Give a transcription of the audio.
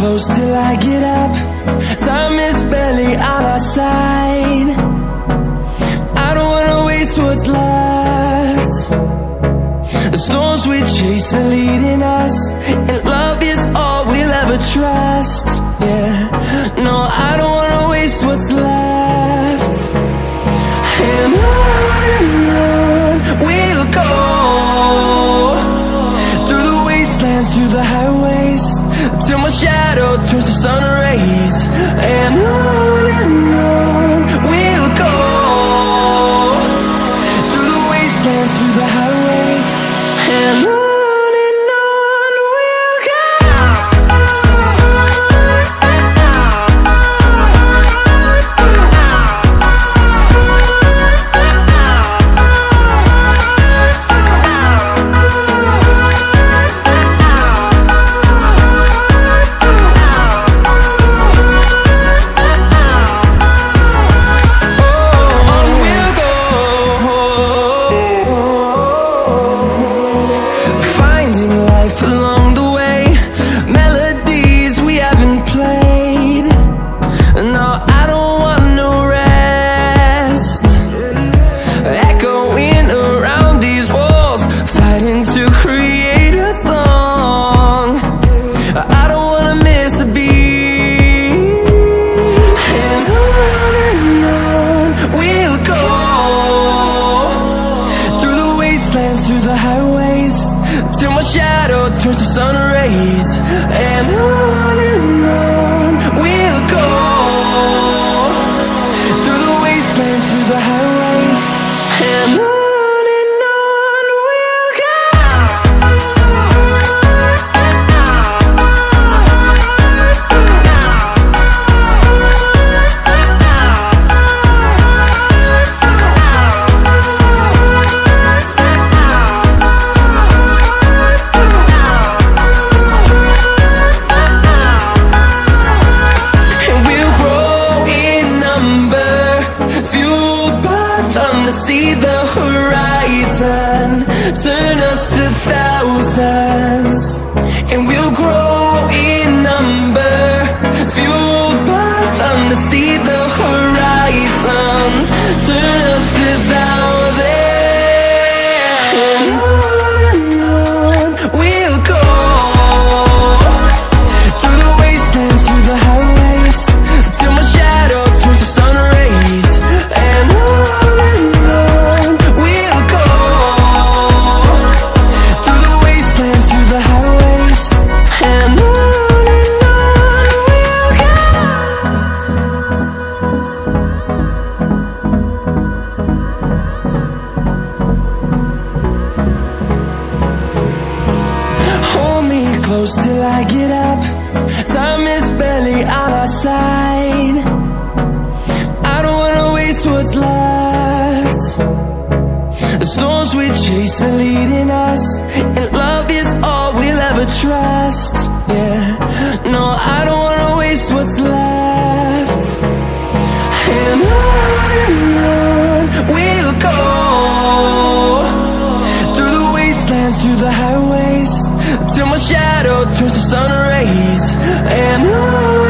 close till I get up. Time is barely on our side. I don't wanna waste what's left. The storms we chase are leading us, and love is all we'll ever trust. Yeah, no, I don't wanna waste what's left. And on we'll go, through the wastelands, through the highways, till my shadow turns to sun rays. And on we'll go, through the wastelands, through the highways, and on we'll go. Through the highways, till my shadow turns to sun rays. And on we'll go, through the wastelands, through the highways, and on we'll go. See the horizon, turn us to thousands, and we'll grow in number, fueled by them to see the horizon, turn us to thousands. And on we'll go, through the wastelands, through the highways, till my shadow turns to sun rays. And close till I get up. Time is barely on our side. I don't wanna waste what's left. The storms we chase are leading us, and love is all we'll ever trust. Yeah, no, I don't wanna waste what's left. And on we'll go, through the wastelands, through the highways, till my shadow turns to sun rays. And on